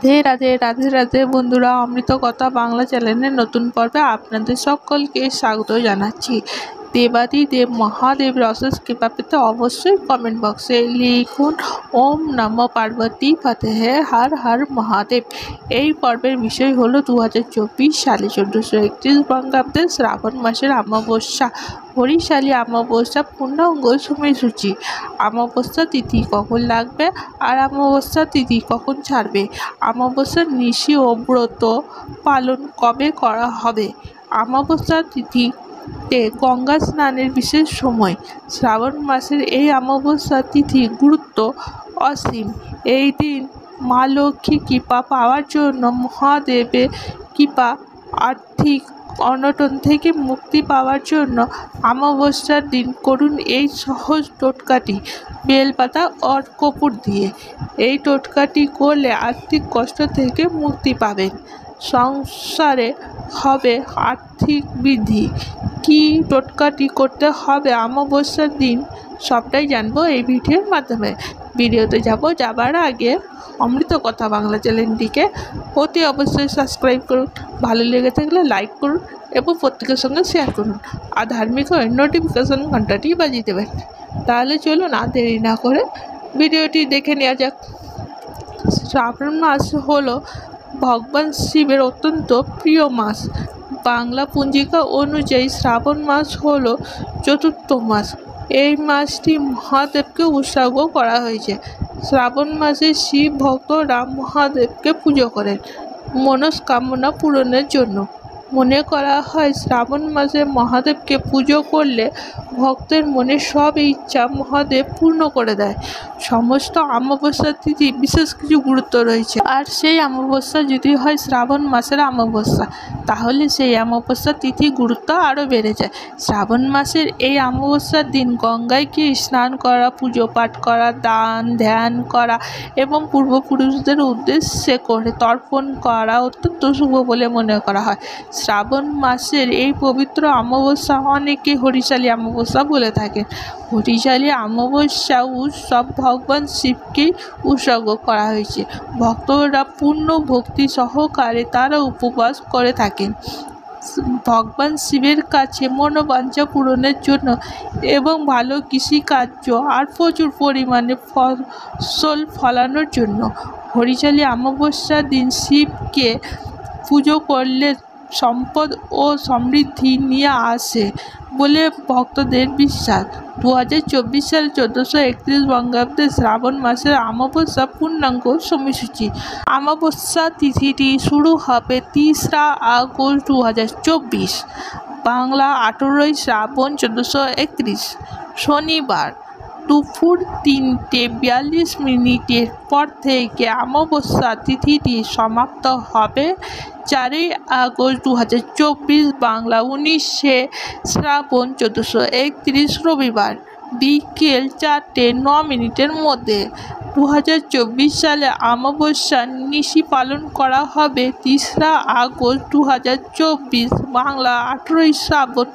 রাধে রাধে রাধে রাধে বন্ধুরা, অমৃত কথা বাংলা চ্যানেলের নতুন পর্বে আপনাদের সকলকে স্বাগত জানাচ্ছি। দেবাদিদেব মহাদেবের অশেষ কৃপা পেতে অবশ্যই কমেন্ট বক্সে লিখুন ওম নমঃ পার্বতী ফতেহে হর হর মহাদেব। এই পর্বের বিষয় হলো 2024 সালে 1431 বঙ্গাব্দের শ্রাবণ মাসের অমাবস্যা, হরিশালী অমাবস্যা, পূর্ণাঙ্গ সময়সূচি, অমাবস্যা তিথি কখন লাগবে আর অমাবস্যা তিথি কখন ছাড়বে, অমাবস্যার নিশি ও ব্রত পালন কবে করা হবে, অমাবস্যা তিথিতে গঙ্গা স্নানের বিশেষ সময়। শ্রাবণ মাসের এই অমাবস্যা তিথির গুরুত্ব অসীম। এই দিন মা লক্ষ্মী কৃপা পাওয়ার জন্য, মহাদেবের কৃপা, আর্থিক অনটন থেকে মুক্তি পাওয়ার জন্য অমাবস্যার দিন করুন এই সহজ টোটকাটি বেলপাতা ও কর্পূর দিয়ে। এই টোটকাটি করলে আর্থিক কষ্ট থেকে মুক্তি পাবেন, সংসারে হবে আর্থিক বৃদ্ধি। কী টোটকাটি করতে হবে অমাবস্যার দিন সবটাই জানবো এই ভিডিওর মাধ্যমে। ভিডিওতে যাবার আগে অমৃত কথা বাংলা চ্যানেলটিকে অতি অবশ্যই সাবস্ক্রাইব করুন, ভালো লেগে থাকলে লাইক করুন এবং প্রত্যেকের সঙ্গে শেয়ার করুন, আর ধার্মিক ও নোটিফিকেশন ঘন্টাটি বাজিয়ে দেবেন। তাহলে চলুন আর দেরি না করে ভিডিওটি দেখে নেওয়া যাক। শ্রাবণ মাস হলো ভগবান শিবের অত্যন্ত প্রিয় মাস। বাংলা পঞ্জিকা অনুযায়ী শ্রাবণ মাস হলো চতুর্থ মাস। এই মাসটি মহাদেবকে উৎসর্গ করা হয়েছে। শ্রাবণ মাসে শিব ভক্তরা মহাদেবকে পুজো করেন মনস্কামনা পূরণের জন্য। মনে করা হয় শ্রাবণ মাসে মহাদেবকে পুজো করলে ভক্তের মনে সব ইচ্ছা মহাদেব পূর্ণ করে দেয়। সমস্ত অমাবস্যা তিথি বিশেষ কিছু গুরুত্ব রয়েছে, আর সেই অমাবস্যা যদি হয় শ্রাবণ মাসের অমাবস্যা, তাহলে সেই অমাবস্যা তিথি গুরুত্ব আরও বেড়ে যায়। শ্রাবণ মাসের এই অমাবস্যার দিন গঙ্গায় গিয়ে স্নান করা, পুজো পাঠ করা, দান ধ্যান করা এবং পূর্বপুরুষদের উদ্দেশ্যে করে তর্পণ করা অত্যন্ত শুভ বলে মনে করা হয়। শ্রাবণ মাসের এই পবিত্র অমাবস্যা অনেকে হরিশালী অমাবস্যা বলে থাকেন। হরিশালী অমাবস্যা উৎসব ভগবান শিবকে উৎসর্গ করা হয়েছে। ভক্তরা পূর্ণ ভক্তি সহকারে তারা উপবাস করে থাকেন ভগবান শিবের কাছে মনোবাঞ্ছা পূরণের জন্য এবং ভালো কৃষিকার্য আর প্রচুর পরিমাণে ফসল ফলানোর জন্য। হরিশালী অমাবস্যার দিন শিবকে পুজো করলে সম্পদ ও সমৃদ্ধি নিয়ে আসে বলে ভক্তদের বিশ্বাস। 2024 সালে 1431 বঙ্গাব্দে শ্রাবণ মাসের অমাবস্যা পূর্ণাঙ্গ সময়সূচি। অমাবস্যা তিথিটি শুরু হবে 3রা আগস্ট 2024, বাংলা 18ই শ্রাবণ 1431 শনিবার দুপুর 3:42 পর থেকে। অমাবস্যা তিথিটি সমাপ্ত হবে 4ই আগস্ট 2024, বাংলা 19শে শ্রাবণ 1431 রবিবার বিকেল 4:09 মধ্যে। 2024 সালে অমাবস্যার নিশি পালন করা হবে 3রা আগস্ট 2024, বাংলা 18ই শ্রাবণ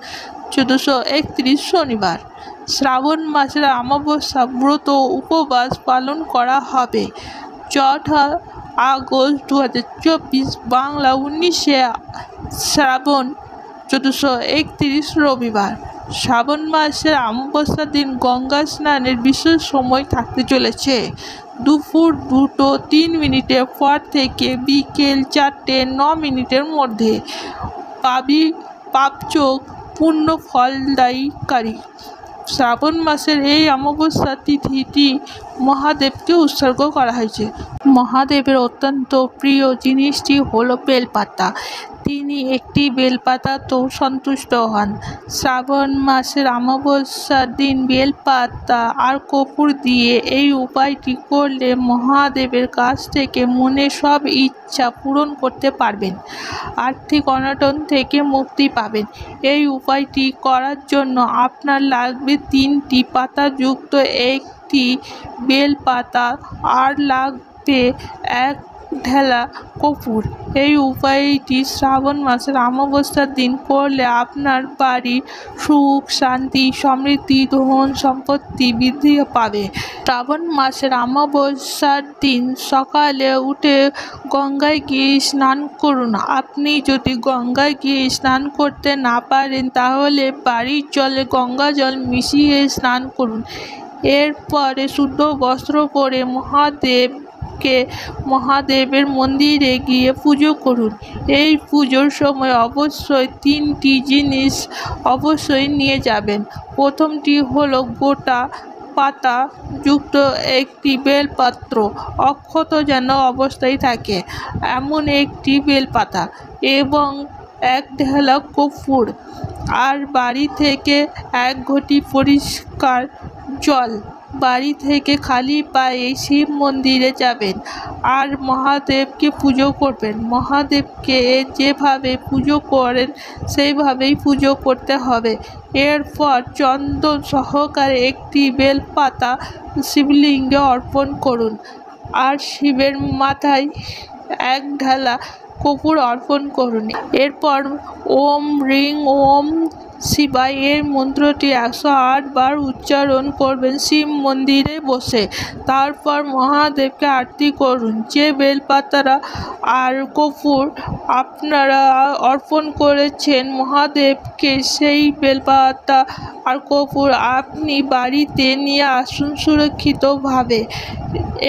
1431 শনিবার। শ্রাবণ মাসের অমাবস্যা ব্রত উপবাস পালন করা হবে 4 আগস্ট 2024, বাংলা 19শে শ্রাবণ 1431 রবিবার। শ্রাবণ মাসের অমাবস্যার দিন গঙ্গা স্নানের বিশেষ সময় থাকতে চলেছে দুপুর 2:03 পর থেকে বিকেল 4:09 মধ্যে। পাপযোগ পূর্ণ ফলদায়ীকারী। শ্রাবণ মাসের এই অমাবস্যা তিথিটি মহাদেবকে উৎসর্গ করা হয়েছে। মহাদেবের অত্যন্ত প্রিয় জিনিসটি হলো বেলপাতা। তিনি একটি বেলপাতাতেও সন্তুষ্ট হন। শ্রাবণ মাসের অমাবস্যার দিন বেলপাতা আর কর্পূর দিয়ে এই উপায়টি করলে মহাদেবের কাছ থেকে মনের সব ইচ্ছা পূরণ করতে পারবেন, আর্থিক অনটন থেকে মুক্তি পাবেন। এই উপায়টি করার জন্য আপনার লাগবে 3টি পাতাযুক্ত একটি বেলপাতা, আর লাগবে 1 ঢেলা কর্পূর। এই উপায়টি শ্রাবণ মাসের অমাবস্যার দিন করলে আপনার বাড়ির সুখ, শান্তি, সমৃদ্ধি, ধন সম্পত্তি বৃদ্ধি পাবে। শ্রাবণ মাসের অমাবস্যার দিন সকালে উঠে গঙ্গায় গিয়ে স্নান করুন। আপনি যদি গঙ্গায় গিয়ে স্নান করতে না পারেন তাহলে বাড়ির জলে গঙ্গা জল মিশিয়ে স্নান করুন। এরপরে শুদ্ধ বস্ত্র পরে মহাদেবের মন্দিরে গিয়ে পুজো করুন। এই পুজোর সময় অবশ্যই 3টি জিনিস অবশ্যই নিয়ে যাবেন। প্রথমটি হলো গোটা পাতা যুক্ত একটি বেলপাত্র, অক্ষত যেন অবস্থায় থাকে এমন একটি বেলপাতা এবং 1 ঢেলা কর্পূর, আর বাড়ি থেকে 1 ঘটি পরিষ্কার জল। বাড়ি থেকে খালি পায়ে শিব মন্দিরে যাবেন আর মহাদেবকে পুজো করবেন। মহাদেবকে যেভাবে পুজো করেন সেইভাবেই পুজো করতে হবে। এরপর চন্দন সহকারে একটি বেলপাতা শিবলিঙ্গে অর্পণ করুন আর শিবের মাথায় 1 ঢেলা কর্পূর অর্পণ করুন। এরপর ওম রিং ওম শিবায় এর মন্ত্রটি 108 বার উচ্চারণ করবেন শিব মন্দিরে বসে। তারপর মহাদেবকে আরতি করুন। যে বেলপাতা আর কর্পূর আপনারা অর্পণ করেছেন মহাদেবকে, সেই বেলপাতা আর কর্পূর আপনি বাড়িতে নিয়ে আসুন সুরক্ষিতভাবে।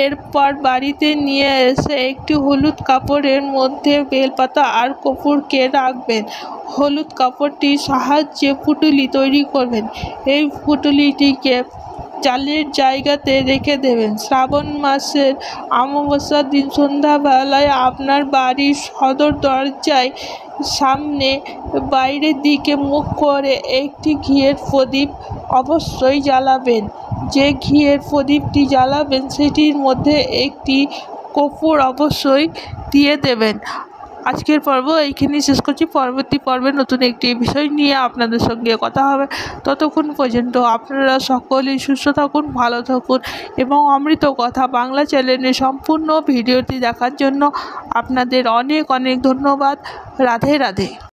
এরপর বাড়িতে নিয়ে এসে একটি হলুদ কাপড়ের মধ্যে বেলপাতা আর কর্পূরকে রাখবেন। হলুদ কাপড়টির সাহায্যে পুঁটুলি তৈরি করবেন। এই পুঁটুলিটিকে চালের জায়গাতে রেখে দেবেন। শ্রাবণ মাসের অমাবস্যার দিন সন্ধ্যাবেলায় আপনার বাড়ির সদর দরজায় সামনে বাইরের দিকে মুখ করে একটি ঘিয়ের প্রদীপ অবশ্যই জ্বালাবেন। যে ঘিয়ের প্রদীপটি জ্বালাবেন সেটির মধ্যে একটি কর্পূর অবশ্যই দিয়ে দেবেন। আজকের পর্ব এইখানেই শেষ করছি। পরবর্তী পর্বে নতুন একটি বিষয় নিয়ে আপনাদের সঙ্গে কথা হবে। ততক্ষণ পর্যন্ত আপনারা সকলেই সুস্থ থাকুন, ভালো থাকুন এবং অমৃত কথা বাংলা চ্যানেলের সম্পূর্ণ ভিডিওটি দেখার জন্য আপনাদের অনেক অনেক ধন্যবাদ। রাধে রাধে।